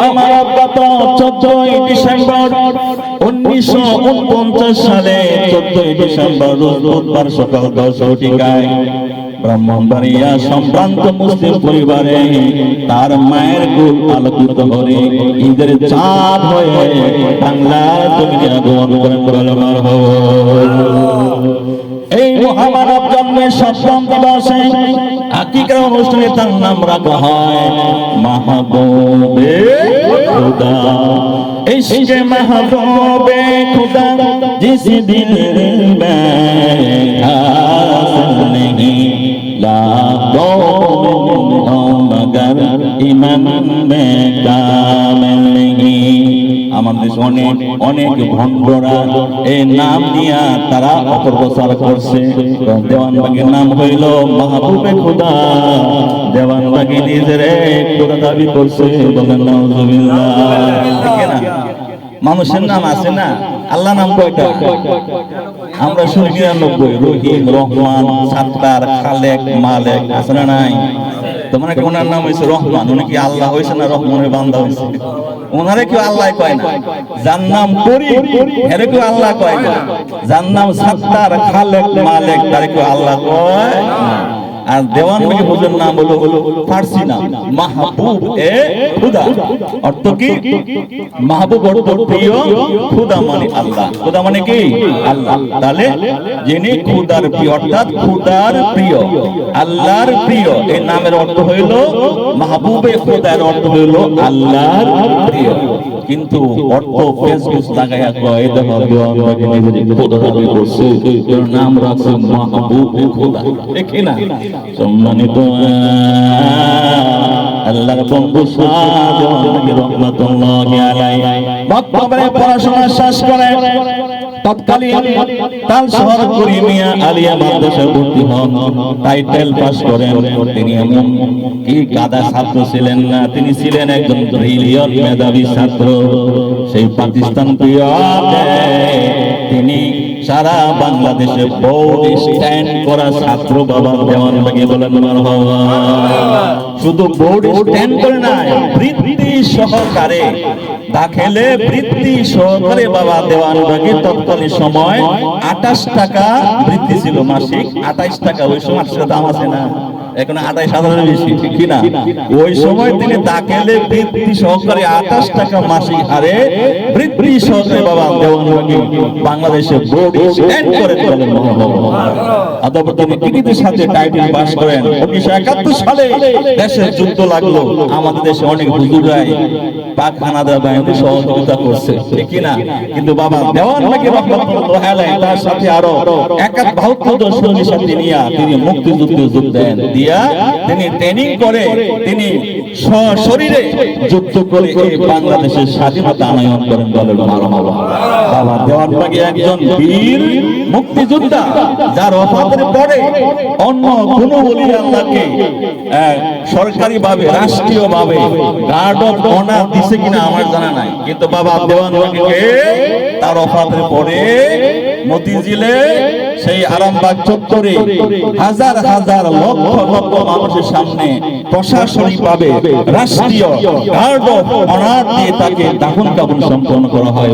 আমার গত 14 ডিসেম্বর 1949 সালে 14 ডিসেম্বর বুধবার সকাল 10:00 ব্রাহ্মণবাড়িয়া সম্ভ্রান্ত মুসলিম পরিবারে তার মায়ের কুল আলোকিত হয়ে ঈদের চাঁদ হয়ে বাংলার জমিনে আগমন করেন। এই মহামানব জন্মের 7ম দিবসে আকিকা অনুষ্ঠানে তার নাম রাখা হয় মাহবুবে খুদা। ইশকে মাহবুবে খুদা জিস দিল में खास नहीं लाखों मगर ईमान में कामिल नहीं। আমাদের অনেক অনেক ভণ্ডরা এই নাম নিয়ে তারা অপপ্রচার করছে। দেওয়ানবাগীর নাম হইল মাহবুবে খুদা, দেওয়ানবাগী নিজের খোদা দাবি করছে। বলেন নাউজুবিল্লাহ। ঠিক না? মানুষের নাম আছে না, আল্লাহ নাম কয়টা? আমরা শুনি 99, রহিম, রহমান, সাত্তার, খালেক, মালেক, আছে না নাই? তোমার কি ওনার নাম হয়েছে রহমান? উনি কি আল্লাহ হয়েছে না রহমানের বান্দা হয়েছে? ওনারে কেউ আল্লাহ কয় না। যার নাম করিম এর কেউ আল্লাহ কয় না। যার নাম সাত্তার, খালেক, মালেক তারে কেউ আল্লাহ কয় না। আর দেওয়ানবাগী হুজুর নাম হলো ফার্সি নাম মাহবুব এ খুদা। অর্থ কি? মাহবুব অর্থ প্রিয়, খুদা মানে আল্লাহ। খুদা মানে কি? আল্লাহ। তাহলে যিনি খুদার প্রিয় অর্থাৎ খুদার প্রিয়, আল্লাহর প্রিয়, এই নামের অর্থ হইল মাহবুবে খুদার অর্থ হইল আল্লাহর প্রিয়। কিন্তু অর্থ ফেসবুক লাগায়া কয় দেখো দেওয়ানবাগী নিজের খোদা দাবি করছে, এর নাম রাখছে মাহবুবে খুদা। ঠিক না? সম্মানিত আল্লাহর বন্ধু সাহেব রহমাতুল্লাহি আলাইহি বক্তব্যে পড়াশোনা শেষ করে তৎকালীন তালশহর করিমিয়া আলিয়া মাদ্রাসায় ভর্তি হন, টাইটেল পাস করেন। তিনি এমন কি গাদা ছাত্র ছিলেন না, তিনি ছিলেন একজন ব্রিলিয়ান্ট মেধাবী ছাত্র। সেই পাকিস্তান পিরিয়ডে তিনি সারা বাংলাদেশে বোর্ড স্ট্যান্ড করা ছাত্র বাবা দেওয়ানবাগী। বলেন মারহাবা। শুধু বোর্ড স্ট্যান্ড করে না, বৃত্তি সহকারে দাখিলে বৃত্তি সহকারে বাবা দেওয়ানবাগী তৎকালীন সময় 28 টাকা বৃত্তি ছিল মাসিক। 28 টাকা ওই সময় দাম আছে না, এখন 28,000 বেশি। ঠিক না? ওই সময় তিনি দাখিলে বৃত্তি সহকারে 28 টাকা মাসিক হারে বৃত্তি সহকারে বাবা দেওয়ানবাগী বাংলাদেশে বোর্ড স্ট্যান্ড করে চলেন। অতঃপর তিনি টিকিটের সাথে টাইটেল পাস করেন। 1971 সালে দেশে যুদ্ধ লাগলো। আমাদের দেশে অনেক হুজুরাই পাক হানাদার বাহিনী সহযোগিতা করছে। ঠিক না? কিন্তু বাবা দেওয়ানবাগী রহমাতুল্লাহি আলাইহি তার সাথে আরো 71 জন সৈনিকের সাথে নিয়ে তিনি মুক্তিযুদ্ধে যোগ দেন। দিয়া তিনি ট্রেনিং করে তিনি শরীরে যুদ্ধ করে এই বাংলাদেশের স্বাধীনতা আনয়ন করেন। বলেন মারহাবা। বাবা দেওয়ানবাগী একজন বীর মুক্তিযোদ্ধা, যার ওফাতের পরে অন্য কোন ওলি আল্লাহকে সরকারি ভাবে রাষ্ট্রীয় ভাবে গার্ড অফ অনার দিছে কিনা আমার জানা নাই, কিন্তু বাবা দেওয়ানবাগীকে তার ওফাতের পরে মতিঝিলে সেই আরামবাগ চত্বরে হাজার হাজার লক্ষ লক্ষ মানুষের সামনে প্রশাসনিক ভাবে রাষ্ট্রীয় গার্ড অফ অনার দিয়ে তাকে দাফন কাফন সম্পন্ন করা হয়।